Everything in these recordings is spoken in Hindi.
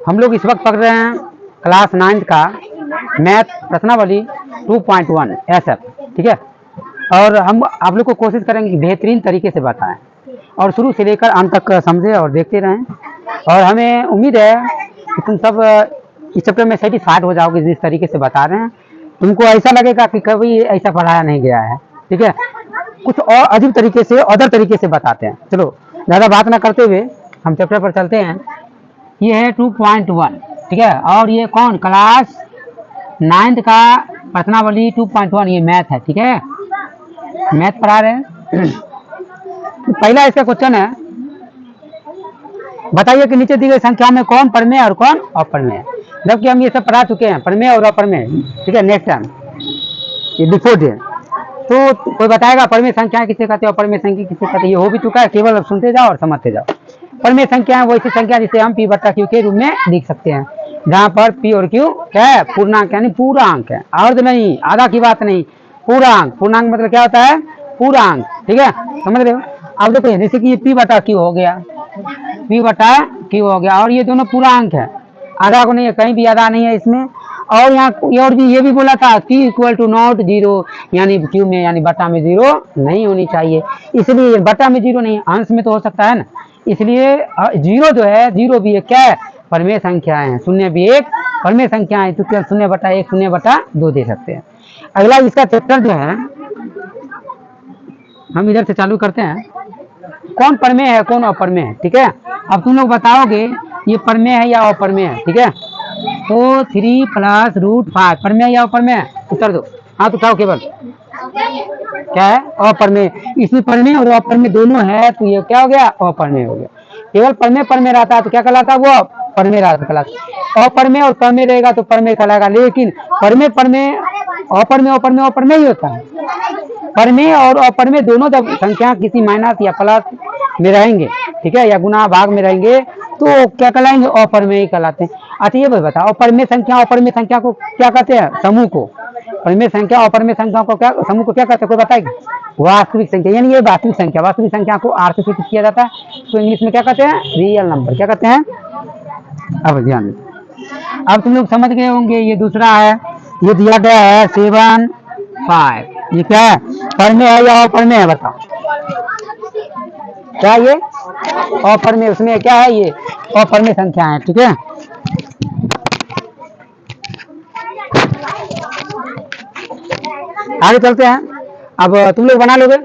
हम लोग इस वक्त पढ़ रहे हैं क्लास 9 का मैथ प्रश्नावली 2.1 SF, ठीक है। और हम आप लोग को कोशिश करेंगे कि बेहतरीन तरीके से बताएं और शुरू से लेकर अंत तक समझें और देखते रहें। और हमें उम्मीद है कि तुम सब इस चैप्टर में सेटिस्फाइड हो जाओगे जिस तरीके से बता रहे हैं। तुमको ऐसा लगेगा कि कभी ऐसा पढ़ाया नहीं गया है, ठीक है। कुछ और अजीब तरीके से अदर तरीके से बताते हैं। चलो ज़्यादा बात ना करते हुए हम चैप्टर पर चलते हैं। ये है 2.1, ठीक है। और ये कौन, क्लास 9 का प्रश्नावली 2.1, ये मैथ है, ठीक है। मैथ पढ़ा रहे हैं। पहला इसका क्वेश्चन है, बताइए कि नीचे दी गई संख्या में कौन परमेय और कौन अप्रमेय है। जबकि हम ये सब पढ़ा चुके हैं, परमेय और अप्रमेय, ठीक है। नेक्स्ट टाइम ये बिफोर डे तो कोई बताएगा परमेय संख्या किसे कहते हैं, अप्रमेय संख्या किसे कहते हैं। ये हो भी चुका है, केवल अब सुनते जाओ और समझते जाओ। परमेय संख्या है वो ऐसी संख्या जिसे हम P बटा Q के रूप में लिख सकते हैं, जहाँ पर P और Q क्या है, पूर्णांक यानी पूरा अंक है। अर्ध नहीं, आधा की बात नहीं, पूर्णांक। पूर्णांक मतलब क्या होता है, पूरा अंक, ठीक है। समझ रहे हो। अब देखो जैसे कि ये P बटा Q हो गया, P बटा Q हो गया, और ये दोनों पूरा अंक है, आधा को नहीं है, कहीं भी आधा नहीं है इसमें। और यहाँ और भी ये भी बोला था Q = नॉट 0, यानी Q में यानी बटा में 0 नहीं होनी चाहिए, इसलिए बटा में 0 नहीं, अंश में तो हो सकता है ना। इसलिए 0 जो है, 0 भी एक क्या है, परमेय संख्या है। 0 भी एक परमेय संख्या है, तो 0/1 0/2 दे सकते हैं। अगला इसका चैप्टर जो है हम इधर से चालू करते हैं, कौन परमेय है कौन अप्रमेय है, ठीक है। अब तुम लोग बताओगे ये परमेय है या अप्रमेय है, ठीक है। तो 3 + √5 परमेय या अप्रमेय, उत्तर दो। हाँ तो उठाओ केवल, क्या है, अप्रमेय। इसमें परमेय और अप्रमेय दोनों है, तो ये क्या हो गया, अप्रमेय हो गया। केवल परमेय परमेय रहता है तो क्या कहलाता है, वो परमेय कहलाता। अप्रमेय और परमेय रहेगा तो परमेय कहलाएगा। लेकिन परमेय परमेय अप्रमेय अप्रमेय अप्रमेय ही होता है। परमेय और अप्रमेय दोनों जब संख्या किसी माइनस या प्लस में रहेंगे, ठीक है, या गुना भाग में रहेंगे, तो क्या कहलाएंगे, अप्रमेय कहलाते हैं। अच्छा ये बताओ, परमेय संख्या को क्या कहते हैं, समूह को। परमेय संख्या अप्रमेय संख्या को क्या, समूह को क्या कहते हैं, कोई बताएगा। वास्तविक संख्या, यानी ये वास्तविक संख्या को R से सूचित किया जाता है, तो इंग्लिश में क्या कहते हैं, रियल नंबर, क्या कहते हैं। अब ध्यान, अब तुम लोग समझ गए होंगे। ये दूसरा है, ये दिया गया है 7 5, ये क्या है, परमेय है या अप्रमेय है, बताओ क्या ये अप्रमेय, उसमें क्या है, ये अप्रमेय संख्या है, ठीक है। आगे चलते हैं। अब तुम लोग बना लोगे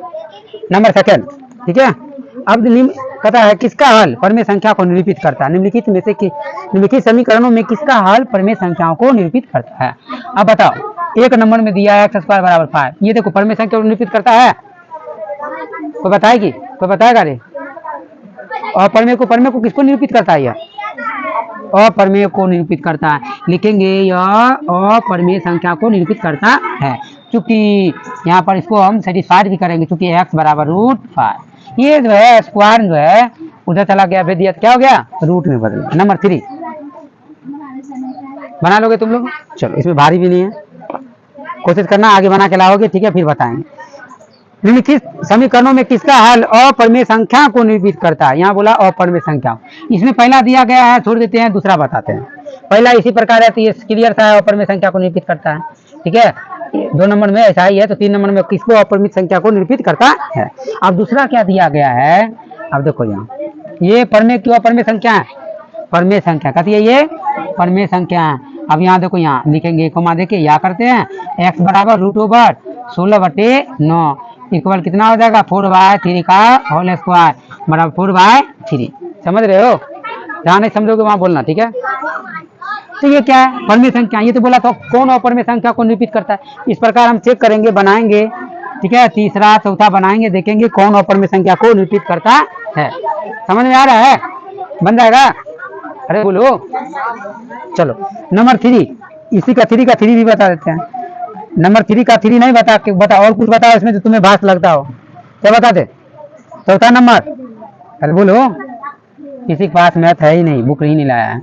नंबर सेकंड, ठीक है। अब कहता है किसका हल परमेय संख्या को निरूपित करता है, निम्नलिखित में से निम्नलिखित समीकरणों में किसका हल परमेय संख्याओं को निरूपित करता है। अब बताओ, एक नंबर में दिया है x² = 5, ये देखो परमेय संख्या को निरूपित करता है, कोई बताएगी, कोई बताएगा रे। और परमेय को किसको निरूपित करता है, यह अप्रमेय को निरूपित करता है। लिखेंगे यह अप्रमेय संख्या को निरूपित करता है, क्योंकि यहाँ पर इसको हम सेटिस्फाइड भी करेंगे, क्योंकि x = √5, ये जो है स्क्वायर जो है उधर चला गया, फिर दिया क्या हो गया, रूट में बदल गया। नंबर 3 बना लोगे तुम लोग, चलो इसमें भारी भी नहीं है, कोशिश करना आगे बना के लाओगे, ठीक है, फिर बताएंगे। निम्नलिखित समीकरणों में किसका हल अप्रमेय संख्या को निरूपित करता है। यहाँ बोला अप्रमेय संख्या, इसमें पहला दिया गया है, छोड़ देते हैं, दूसरा बताते हैं। पहला इसी प्रकार है, तो ये क्लियर था, अप्रमेय संख्या को निरूपित करता है, ठीक है। 2 नंबर में ऐसा ही है, तो 3 नंबर में किसको अप्रमित संख्या को निरूपित करता है। अब दूसरा क्या दिया गया है, अब देखो यहाँ ये परमेय क्यों अप्रमेय संख्या है, परमेय संख्या कहती है, ये परमेय संख्या है। अब यहाँ देखो, यहाँ लिखेंगे कोमा देके, या करते हैं x = √16/9 इक्वल कितना हो जाएगा, 4/3 का होल स्क्वायर बराबर 4/3। समझ रहे हो, जहाँ नहीं समझोगे वहाँ बोलना, ठीक है। तो ये क्या है, परमेय संख्या। ये तो बोला था कौन अप्रमेय संख्या को निरूपित करता है। इस प्रकार हम चेक करेंगे, बनाएंगे, ठीक है, तीसरा चौथा बनाएंगे, देखेंगे कौन अप्रमेय संख्या को निरूपित करता है। समझ में आ रहा है, बन जाएगा, अरे बोलो। चलो नंबर 3, इसी का 3 भी बता देते हैं। नंबर 3 का 3 नहीं बता और कुछ बताओ इसमें जो तुम्हें भास लगता हो, क्या बताते। चौथा नंबर, अरे बोलो, किसी के पास मैथ है ही नहीं, बुक ही नहीं लाया है।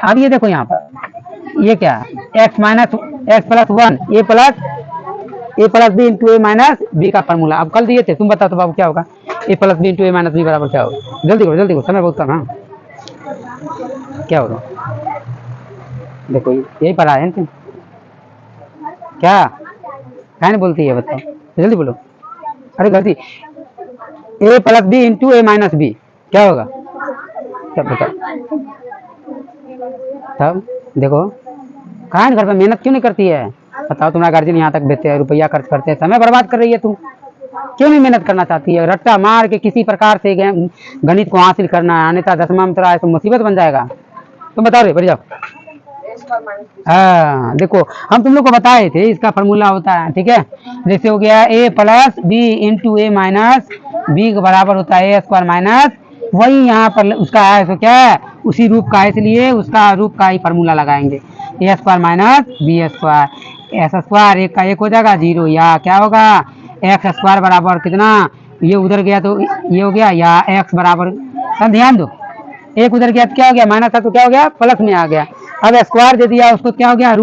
अब ये देखो यहाँ पर ये क्या है, x - x + 1 a + A plus B into A minus B का फॉर्मूला। अब कल दिए थे, तुम बताओ तो बाबू क्या होगा, ए plus B into A minus B बराबर क्या होगा? जल्दी करो, समय बहुत कम। हाँ क्या होगा? देखो यही पढ़ा है तुम, क्या नहीं बोलती है, बताओ जल्दी बोलो। अरे गलती, ए plus B into A minus B क्या होगा? क्या बताओ? तब देखो कहाँ घर पे मेहनत क्यों नहीं करती है? बताओ, तुम्हारा गार्जियन यहाँ तक देते हैं, रुपया खर्च करते हैं, समय बर्बाद कर रही है तुम, क्यों नहीं मेहनत करना चाहती है? रट्टा मार के किसी प्रकार से गणित को हासिल करना है, अन्यथा 10वां में तो मुसीबत बन जाएगा। तुम बताओ रे, बढ़ जाओ। हाँ देखो, हम तुम लोग को बताए थे इसका फॉर्मूला होता है, ठीक है। जैसे हो गया ए plus B into A minus B के बराबर होता है ए स्क्वायर माइनस, वही यहाँ पर उसका है, तो क्या है उसी रूप का है, इसलिए उसका रूप का ही फॉर्मूला लगाएंगे। A square minus B square, S square एक का एक हो जाएगा 0, या क्या होगा एक्स स्क्वायर बराबर कितना, ये उधर गया तो ये हो गया, या एक्स बराबर, सब ध्यान दो, एक उधर गया तो क्या हो गया माइनस था तो क्या हो गया प्लस में आ गया। अब स्क्वायर दे दिया उसको क्या हो गया रूट